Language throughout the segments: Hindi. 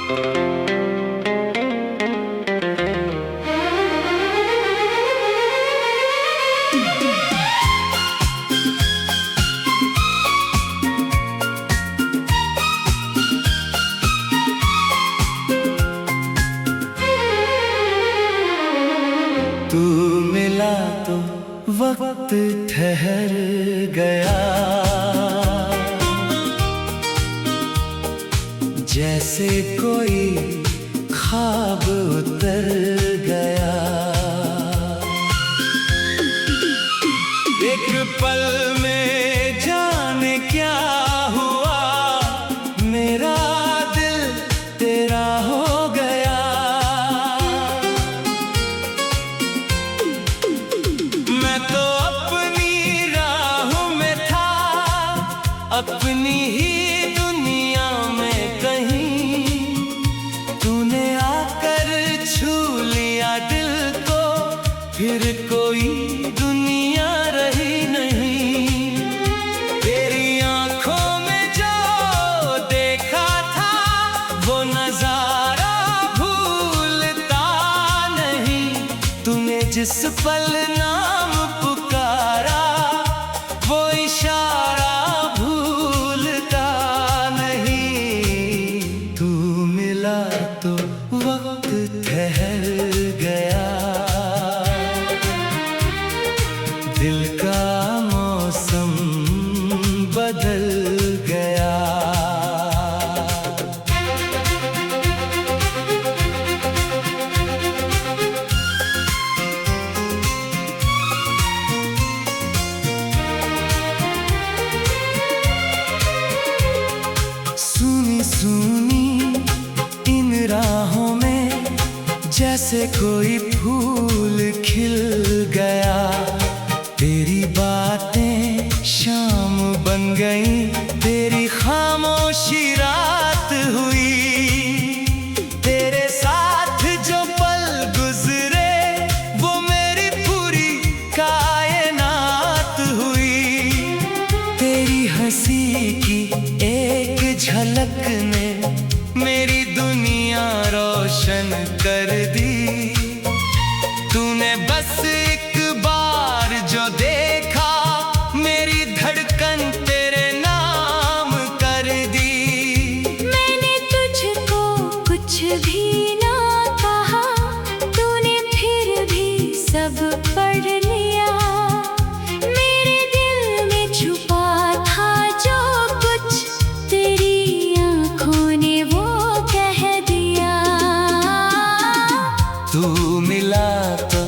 तू मिला तो वक्त ठहर गया, जैसे कोई ख्वाब उतर गया। एक पल में जाने क्या हुआ, मेरा दिल तेरा हो गया। मैं तो अपनी राह में था, अपनी ही दुनिया में कहीं। तूने आकर छू लिया दिल को, फिर कोई दुनिया रही नहीं। तेरी आंखों में जो देखा था, वो नजारा भूलता नहीं। तूने जिस पल नाम पुकारा, वो इशारा भूलता नहीं। तू मिला तो वक्त ठहर गया, दिल का मौसम बदल गया। सुनी सुनी इन राहों में जैसे कोई फूल खिल गया। तेरी बातें शाम बन गई, तेरी खामोशी रात हुई। तेरे साथ जो पल गुजरे, वो मेरी पूरी कायनात हुई। तेरी हंसी की एक झलक ने मेरी दुनिया रोशन कर दी। तूने बस एक बार जो देखा, मेरी धड़कन तेरे नाम कर दी। मैंने तुझको कुछ भी ना कहा, तूने फिर भी सब पढ़ लिया। मेरे दिल में छुपा था जो कुछ, तेरी आंखों ने वो कह दिया। तू मिला तो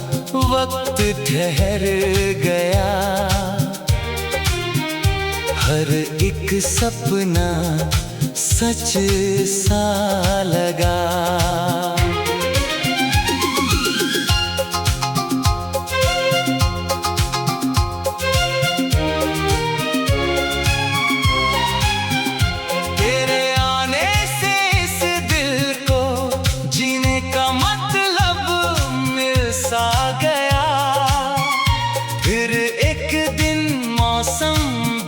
वक्त ठहर गया, हर एक सपना सच सा लगा। तेरे आने से इस दिल को जीने का मतलब मिल सा गया। फिर एक दिन मौसम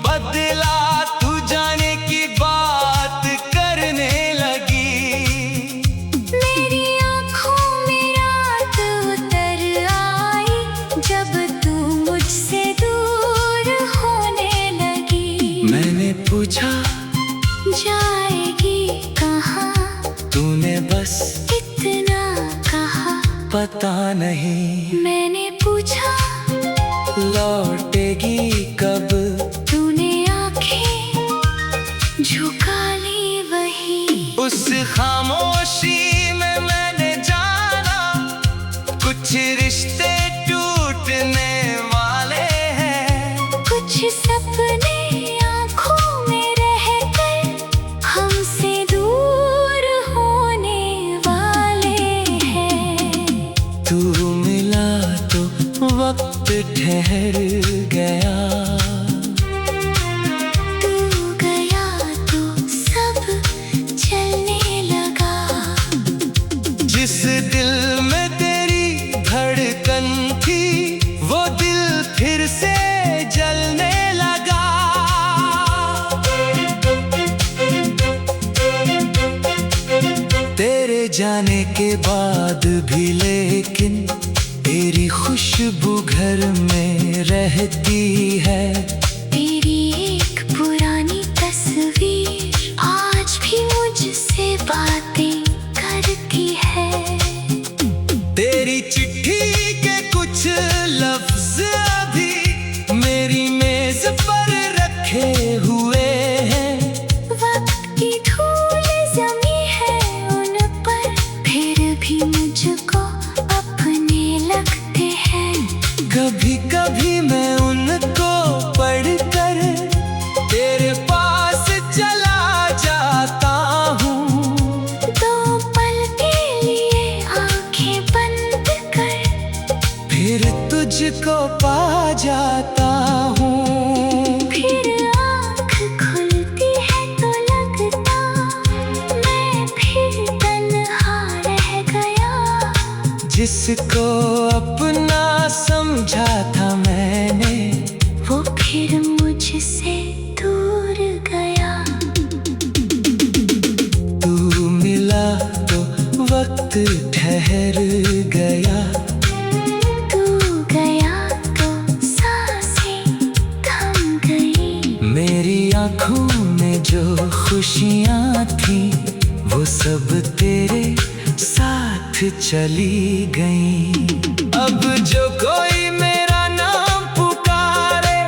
बदला, तू जाने की बात करने लगी। मेरी आँखों में रात उतर आई, जब तू मुझसे दूर होने लगी। मैंने पूछा जाएगी कहाँ, तूने बस इतना कहा। पता नहीं मैंने पूछा लौटेगी कब, तूने आंखें झुका ली वही। उस खामोशी में मैंने जाना, कुछ रिश्ते टूटने वाले हैं। कुछ सपने आँखों में रह कर हमसे दूर होने वाले हैं। तू मिला तो वक्त ठहर गया, तू गया तो सब चलने लगा। जाने के बाद भी लेकिन तेरी खुशबू घर में रहती है। तेरी एक पुरानी तस्वीर आज भी मुझसे बातें करती है। तेरी चिट्ठी के कुछ लफ्ज अभी मेरी मेज पर रखे हुए हैं। वक्त की धूल जमी है उन पर, फिर भी मुझको अपने लगते हैं। कभी कभी मैं उनको पढ़कर तेरे पास चला जाता हूँ। दो पल के लिए आंखें बंद कर, फिर तुझको पा जाता हूँ। फिर आँख खुलती है तो लगता मैं फिर तन्हा रह गया। जिसको अपना समझा था मैंने, वो फिर मुझसे दूर गया। तू मिला तो वक्त ठहर गया। तू गया तो सांसें थम गई। मेरी आँखों में जो खुशियाँ थी वो सब तेरे साथ चली गई। अब जो कोई मेरा नाम पुकारे,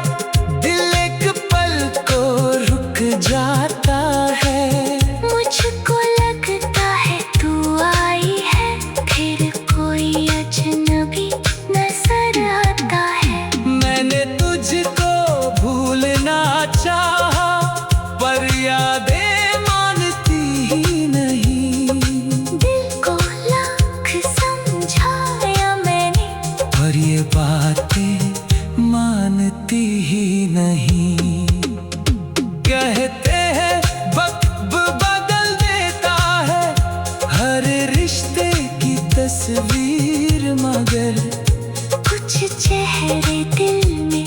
दिल एक पल को रुक जाता है। मुझको लगता है तू आई है, फिर कोई अजनबी नजर आता है। मैंने तुझको भूलना चाहा, पर यादें मानती ही नहीं। दिल को लाख समझाया मैंने, और ये बातें मानती ही नहीं। कहते हैं वक्त बदल देता है हर रिश्ते की तस्वीर, मगर कुछ चेहरे दिल में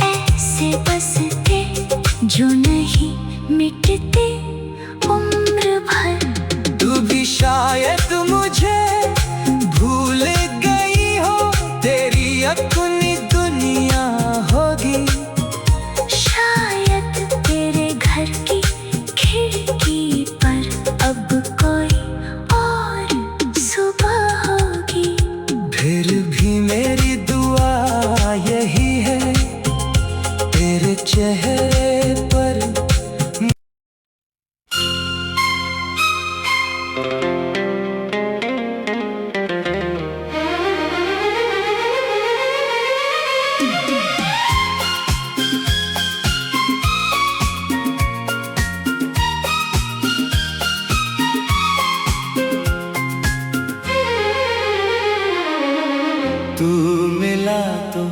ऐसे बसते जो नहीं मिटते उम्र भर। तू भी शायद मुझे भूल गई हो, तेरी अपनी दुनिया होगी। शायद तेरे घर की खिड़की पर अब कोई और सुबह होगी। फिर भी मेरी दुआ यही है, तेरे चेहरे पर तू मिला तो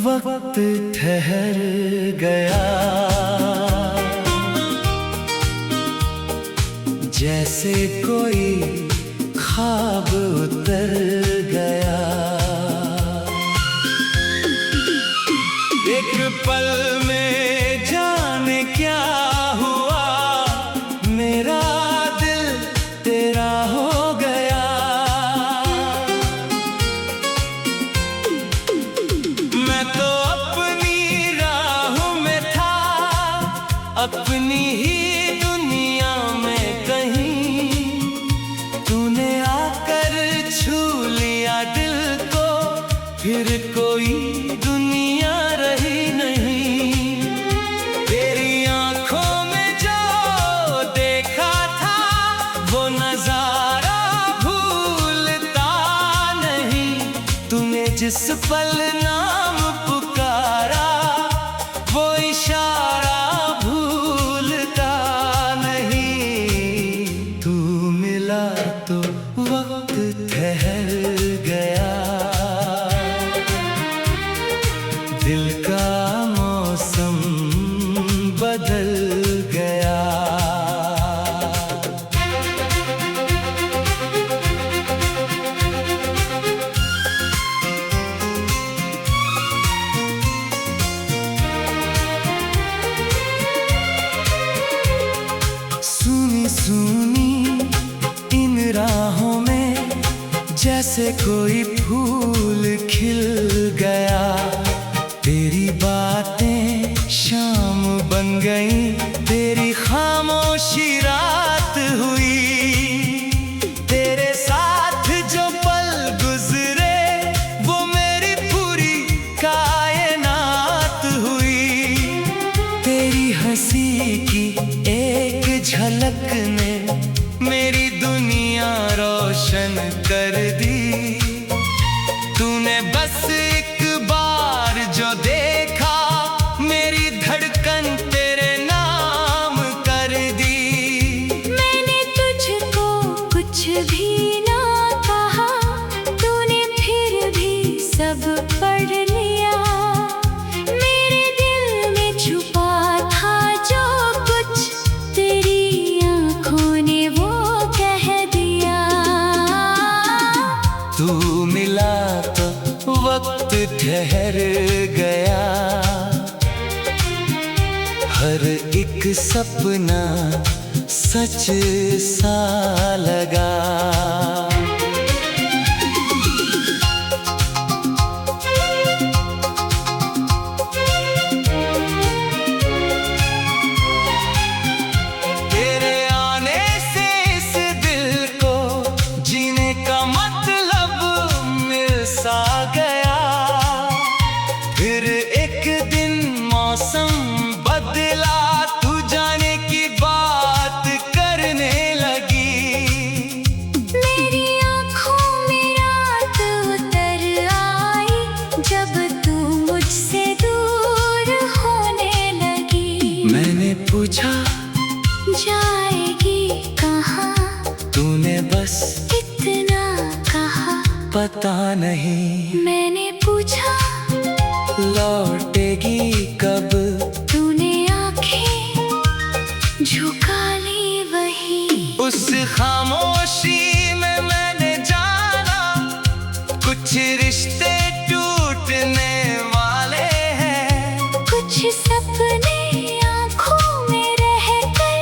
वक्त ठहर गया। जैसे कोई ख्वाब उतर गया। एक पल में जाने क्या हुआ, मेरा दिल तेरा हो गया। मैं तो अपनी राहों में था, अपनी ही दुनिया में कहीं। तूने आकर छू लिया दिल को, फिर कोई दुनिया रही नहीं। तेरी आंखों में जो देखा था वो नजारा भूलता नहीं। तूने जिस पल नाम पुकारा वो इशारा भूलता नहीं। तू मिला तो वक्त ठहर गया। दिल का मौसम बदल गया। सुनी सुनी इन राहों जैसे कोई फूल खिल गया। तेरी बातें शाम बन गई, तेरी खामोशी रात हुई। तेरे साथ जो पल गुजरे वो मेरी पूरी कायनात हुई। तेरी हंसी की एक झलक ने मेरी दुनिया रोशन कर दी। तूने बस एक बार जो देखा, मेरी धड़कन तेरे नाम कर दी। मैंने तुझको कुछ भी ना कहा, तूने फिर भी सब पढ़ लिया। मेरे दिल में छुपा था जो कुछ, तेरी आंखों ने वो कह दिया। तू मिला तो वक्त ठहर गया। हर एक सपना सच सा लगा। तेरे आने से इस दिल को जीने का मतलब मिल सा गया। फिर एक दिन मौसम बदला, तू जाने की बात करने लगी। मेरी आँखों में रात उतर आई, जब तू मुझसे दूर होने लगी। मैंने पूछा जाएगी कहाँ, तूने बस इतना कहा। पता नहीं मैंने पूछा लौटेगी कब, तूने आंखें झुका ली वही। उस खामोशी में मैंने जाना कुछ रिश्ते टूटने वाले हैं। कुछ सपने आंखों में रहकर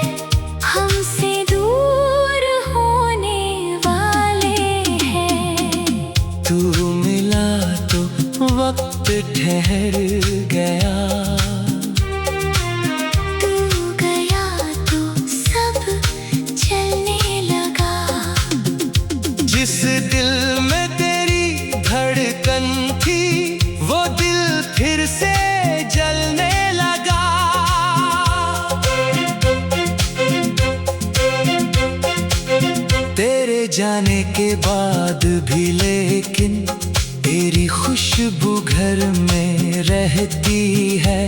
हमसे दूर होने वाले हैं। तू मिला तो वक्त ठहर गया। तू गया तो सब चलने लगा। जिस दिल में तेरी धड़कन थी, वो दिल फिर से जलने लगा। तेरे जाने के बाद भी लेकिन तेरी खुशबू घर में रहती है।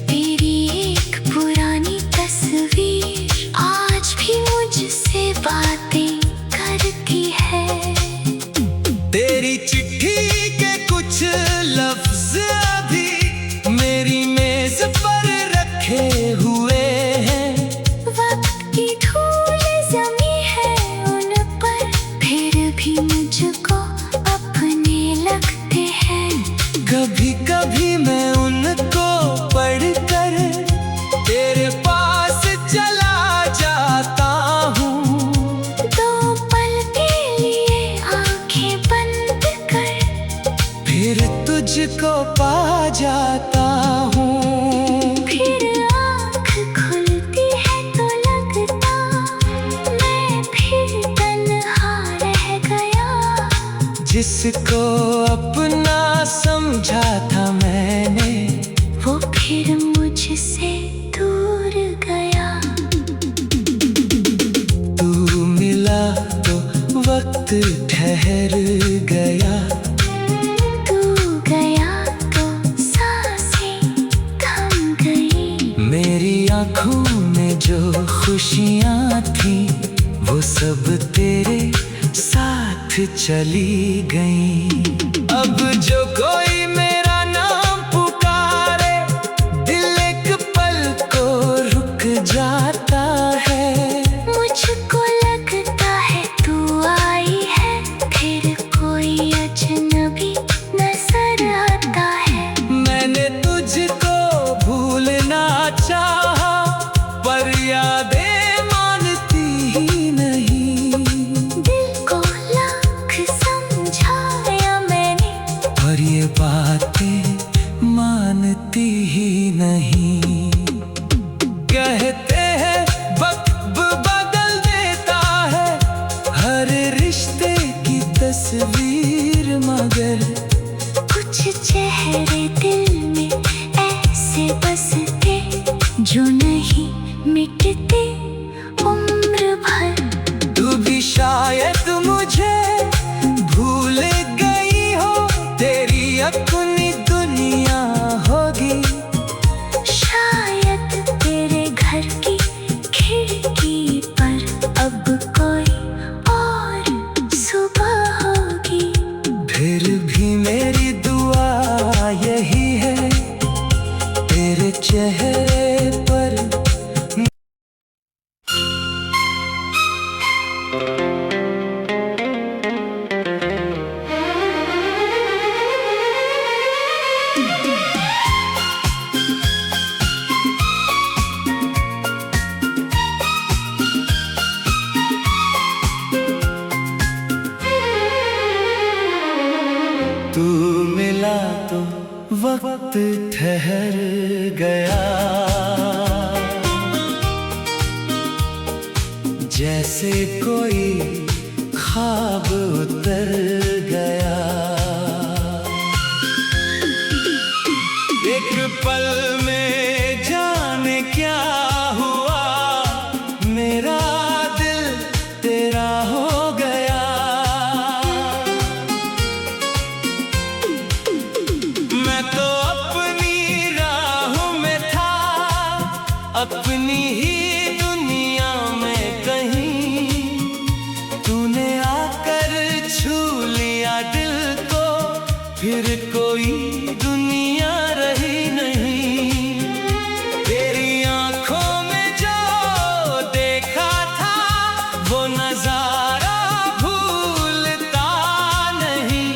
तेरी एक पुरानी तस्वीर आज भी मुझसे बातें करती है। तेरी चिट्ठी के कुछ लफ्ज अभी मेरी मेज पर रखे हुए हैं। वक्त की धूल जमी है उन पर, फिर भी मुझको अपने लगते हैं। कभी कभी मैं उनको पढ़कर तेरे पास चला जाता हूँ। दो पल के लिए आंखें बंद कर, फिर तुझको पा जाता हूँ। फिर आँख खुलती है तो लगता मैं फिर तन्हा रह गया। जिसको अपना समझा था मैंने, वो फिर मुझसे दूर गया। तू मिला तो वक्त ठहर गया। तू गया तो सांसें थम गई। मेरी आँखों में जो खुशियाँ थी, वो सब तेरे साथ चली गई। अब जो कोई मेरा नाम पुकारे, दिल एक पल को रुक जाता है। मुझको लगता है तू आई है, फिर कोई अजनबी नजर आता है। मैंने तुझको भूलना चाहा, पर यादें मानती ही नहीं। दिल को लाख समझाया तू मिला तो वक्त ठहर गया, जैसे कोई ख्वाब उतर गया। एक पल में जाने क्या हुआ, मेरा दिल तेरा हो गया। मैं तो अपनी राहों में था, अपनी ही दुनिया में कहीं। तूने आकर छू लिया दिल को, फिर कोई दुनिया रही नहीं। तेरी आंखों में जो देखा था, वो नजारा भूलता नहीं।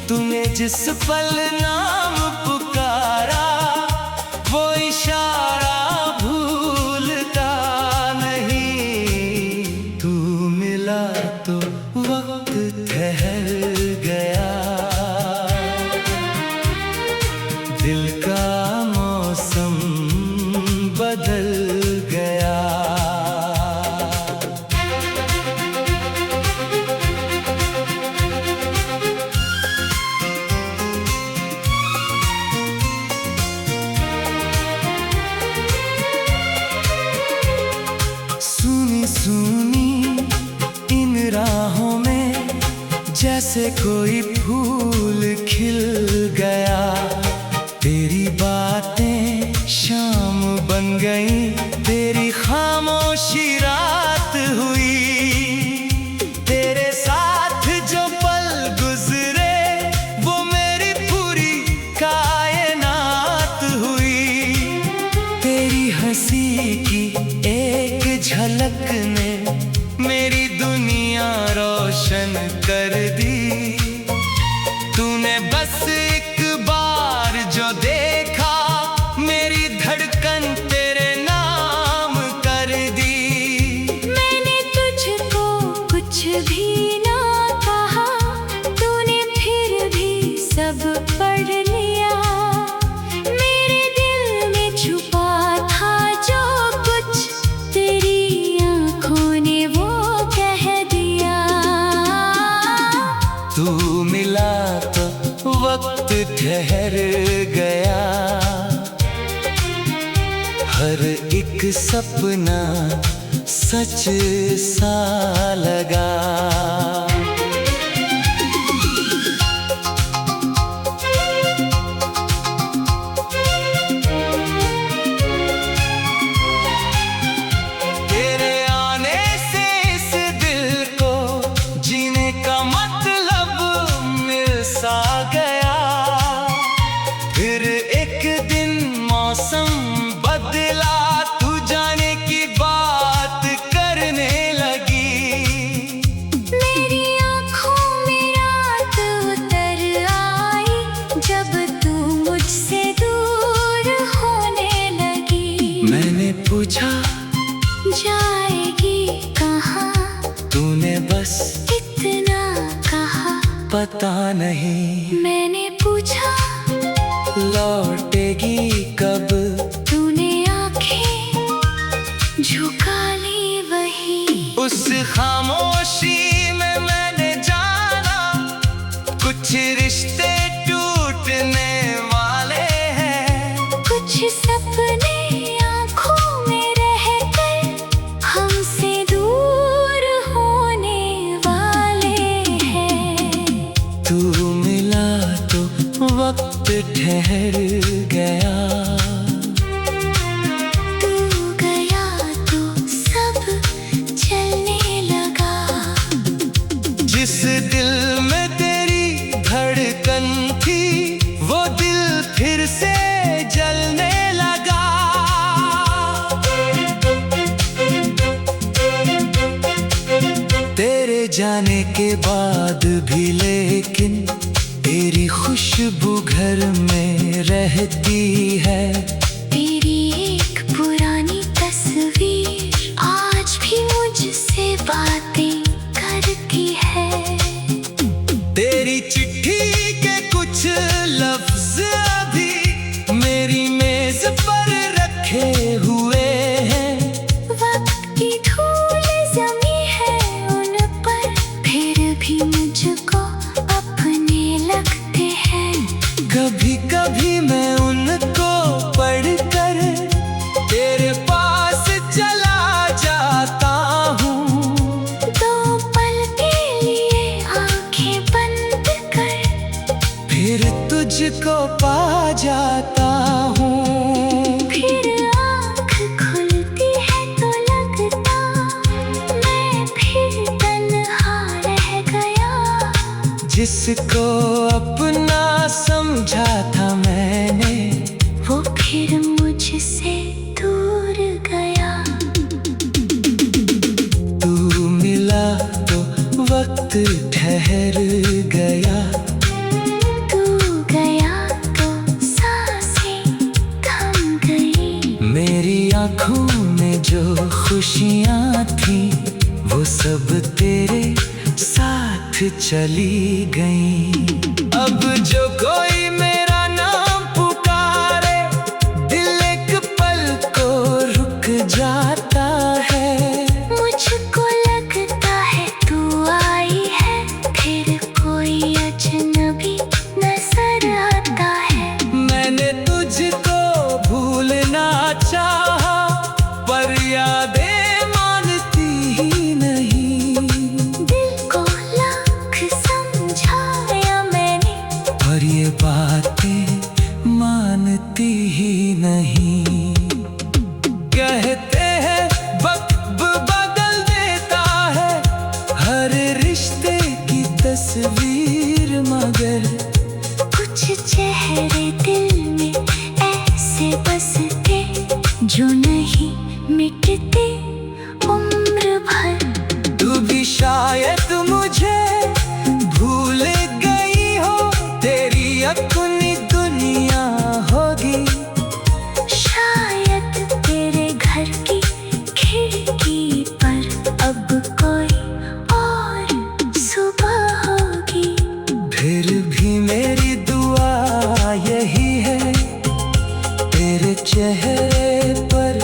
तूने जिस पल नाम पुकारा, वो इशारा भूलता नहीं। तू मिला तो वक्त ठहर गया, दिल का मौसम बदल गया। सुनी सुनी इन राहों में जैसे कोई फूल खिल गया। तेरी बातें शाम बन गई, तेरी खामोशी रात हुई। तेरे साथ जो पल गुजरे, वो मेरी पूरी कायनात हुई। तेरी हंसी की एक झलक ने मेरी दुनिया रोशन कर दी। तूने बस एक बार जो देखा, मेरी धड़कन तेरे नाम कर दी। मैंने तुझको कुछ भी ना कहा, तूने फिर भी सब पढ़ लिया। मेरे दिल में छुपा था जो कुछ, तेरी आंखों ने वो कह दिया। तू मिला तो वक्त ठहर गया, हर एक सपना सच सा लगा। तेरे आने से इस दिल को जीने का मतलब मिल सा गया। फिर एक दिन मौसम बदला, तू जाने की बात करने लगी। मेरी आँखों में रात उतर आई, जब तू मुझसे दूर होने लगी। मैंने पूछा जाएगी कहाँ, तूने बस इतना कहा। पता नहीं मैंने पूछा लौटेगी कब, तूने आंखें झुका ली वही। उस खामोशी में मैंने जाना, कुछ रिश्ते टूटने वाले हैं। कुछ सपने आंखों में रहकर हमसे दूर होने वाले हैं। तू मिला तो वक्त ठहर गया, तू गया तो सब चलने लगा। जिस दिल में तेरी धड़कन थी, वो दिल फिर से जलने लगा। तेरे जाने के बाद भी लेकिन तेरी खुशबू घर में रहती है। तेरी एक पुरानी तस्वीर आज भी मुझसे बातें करती है। तेरी चिट्ठी के कुछ लफ्ज अभी मेरी मेज पर रखे हुए हैं। वक्त की धूल जमी है उन पर, फिर भी मुझको अपने लगते हैं। कभी कभी मैं उनको पढ़कर तेरे पास चला जाता हूँ। दो पल के लिए आंखें बंद कर, फिर तुझको पा जाता हूँ। फिर आँख खुलती है तो लगता मैं फिर तन्हा रह गया। जिसको अपना समझा था मैंने, वो फिर मुझसे दूर गया। तू मिला तो वक्त ठहर गया। तू गया तो सांसें थम गई। मेरी आँखों में जो खुशियाँ थी वो सब तेरे साथ चली गईं। अब जो कोई मेरा नाम पुकारे, दिल एक पल को रुक जाता है। मुझको लगता है तू आई है, फिर कोई अजनबी नजर आता है। मैंने तुझको भूलना चाहा, पर यादें मानती ही नहीं। दिल को लाख समझाया मैंने, और ये बातें मानती ही नहीं। कहते हैं वक्त बदल देता है हर रिश्ते की तस्वीर, मगर कुछ चेहरे दिल में ऐसे बसते जो नहीं मिटते उम्र भर। तू भी शायद मुझे भूल गई हो, तेरी अपनी दुनिया होगी। शायद तेरे घर की खिड़की पर अब कोई और सुबह होगी। फिर भी मेरी दुआ यही है, तेरे चेहरे पर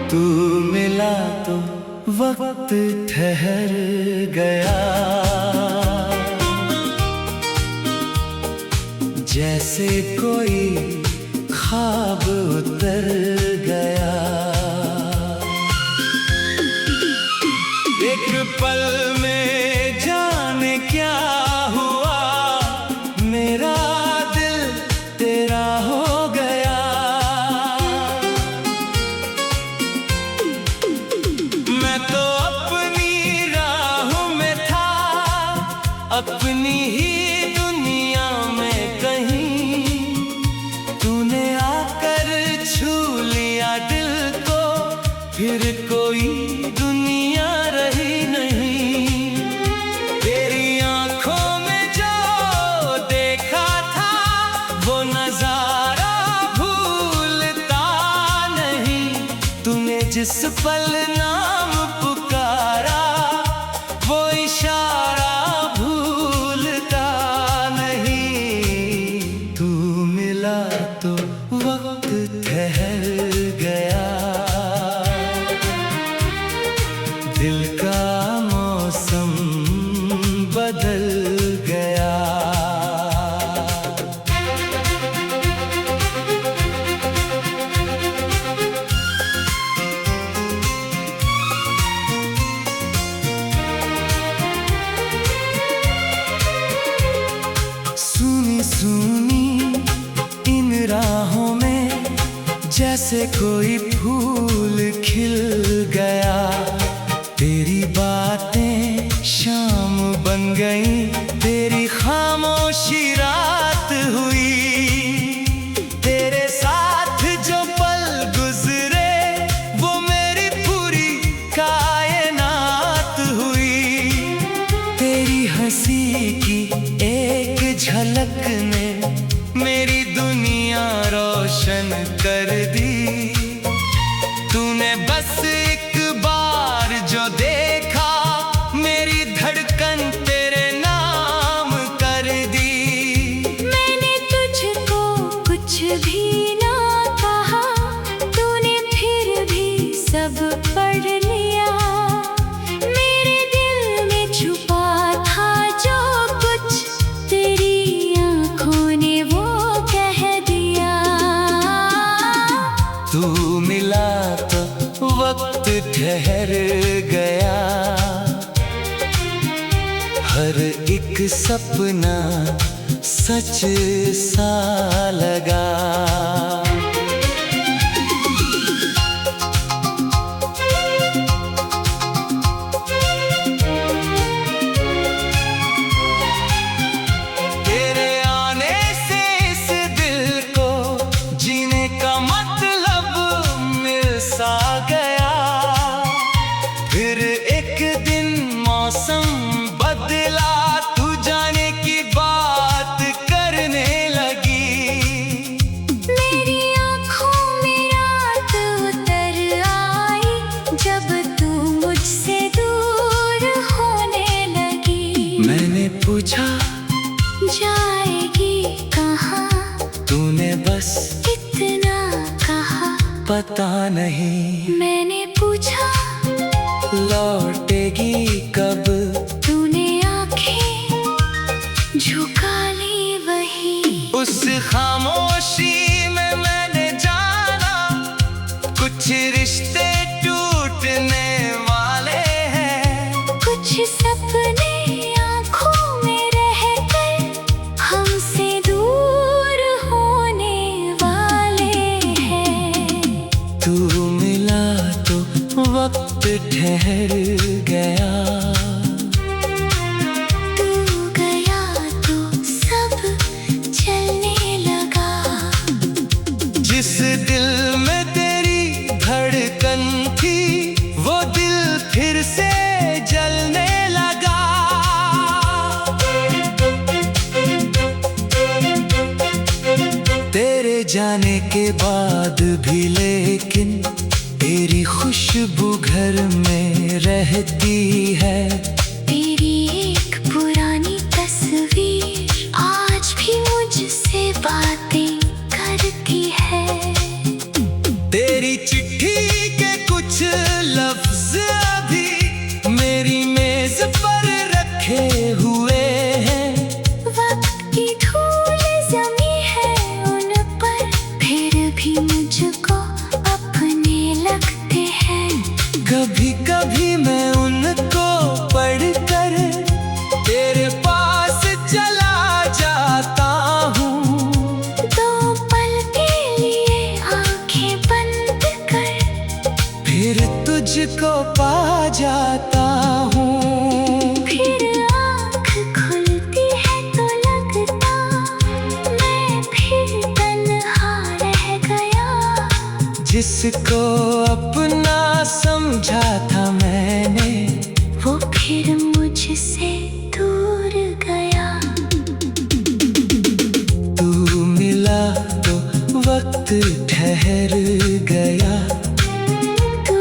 तू मिला तो वक्त ठहर गया। जैसे कोई ख्वाब उतर गया। एक पल में जाने क्या हुआ, मेरा दिल तेरा हो गया। मैं तो अपनी राह में था, अपनी ही दुनिया में कहीं। तूने आकर छू लिया दिल को, फिर कोई दुनिया रही नहीं। तेरी आंखों में जो देखा था वो नजारा भूलता नहीं। तूने जिस पल नाम पुकारा वो इशारा भूलता नहीं। तू मिला तो वक्त ठहर गया। दिल का मौसम बदल गया। सुनी सुनी इन राहों में जैसे कोई फूल खिल गया। तेरी बातें शाम बन गई, तेरी खामोशी रात हुई। तेरे साथ जो पल गुजरे वो मेरी पूरी कायनात हुई। तेरी हंसी की एक झलक ने मेरी दुनिया रोशन कर दी। तूने बस एक बार जो देखा, मेरी धड़कन तेरे नाम कर दी। मैंने तुझको कुछ भी ना कहा, तूने फिर भी सब पढ़ लिया। मेरे दिल में छुपा था जो कुछ, तेरी आंखों ने वो कह दिया। तू मिला तो वक्त ठहर गया, हर एक सपना सच सा लगा। तेरे आने से इस दिल को जीने का मतलब मिल सा गया। फिर एक दिन मौसम बदला, तू जाने की बात करने लगी। मेरी आँखों में रात उतर आई, जब तू मुझसे दूर होने लगी। मैंने पूछा जाएगी कहाँ, तूने बस इतना कहा। पता नहीं मैंने पूछा लौटेगी कब, तूने आंखें झुका ली वही। उस खामोशी में मैंने जाना कुछ रिश्ते टूटने वाले हैं। कुछ सपने आंखों में रहकर हमसे दूर होने वाले हैं। तू मिला तो वक्त ठहर गया, तू गया तो सब चलने लगा। जिस दिल में तेरी धड़कन थी वो दिल फिर से जलने लगा। तेरे जाने के बाद भी लेकिन तेरी खुशबू घर में रहती है। तेरी एक पुरानी तस्वीर आज भी मुझसे बातें करती है। तेरी चिट्ठी के कुछ लफ्ज अभी मेरी मेज पर रखे हुए हैं। वक्त की धूल जमी है उन पर, फिर भी मुझको अपने लगते हैं। कभी कभी मैं उनको पढ़कर तेरे पास चला जाता हूँ। दो पल के लिए आंखें बंद कर, फिर तुझको पा जाता हूँ। फिर आँख खुलती है तो लगता मैं फिर तन्हा रह गया। जिसको अपना समझा था मैंने, वो फिर मुझसे दूर गया। तू मिला तो वक्त ठहर गया। तू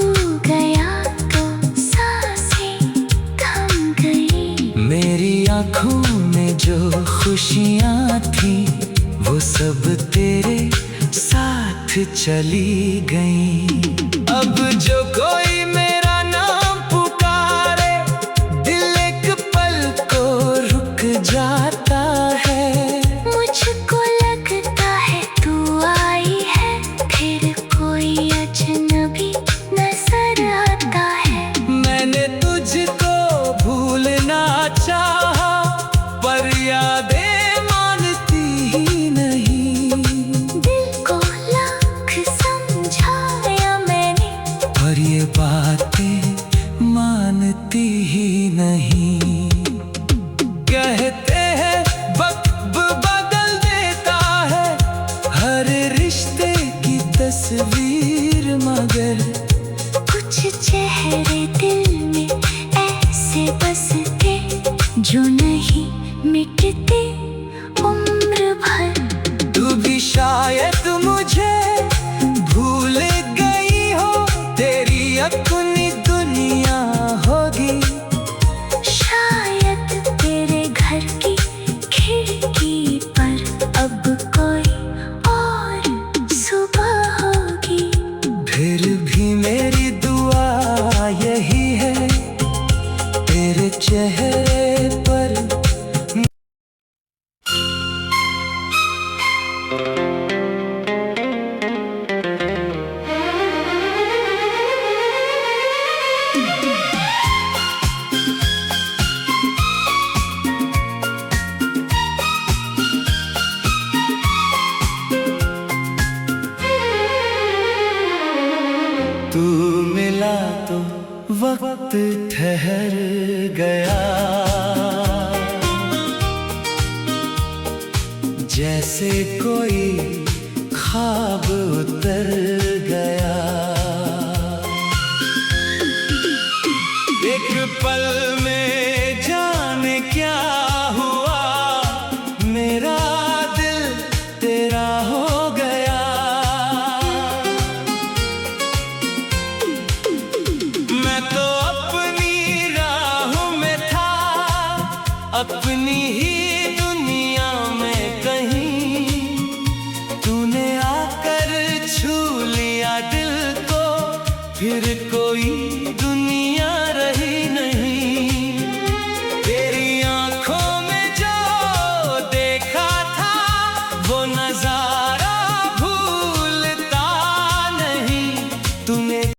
गया तो सांसें थम गई। मेरी आँखों में जो खुशियाँ थी वो सब तेरे साथ चली गई। अब जो कोई मेरा नाम पुकारे, दिल एक पल को रुक जाता है। मुझको लगता है तू आई है, फिर कोई अजनबी नजर आता है। मैंने तुझको भूलना चाहा पर यादें मानती ही नहीं। दिल को लाख समझ ठहर गया, जैसे कोई ख्वाब उतर गया। एक पल में जाने क्या हुआ, मेरा दिल तेरा हो गया। मैं तो अपनी राह में था, अपनी ही दुनिया में कहीं, तूने आकर छू लिया दिल को, फिर कोई दुनिया रही नहीं। तेरी आंखों में जो देखा था वो नजारा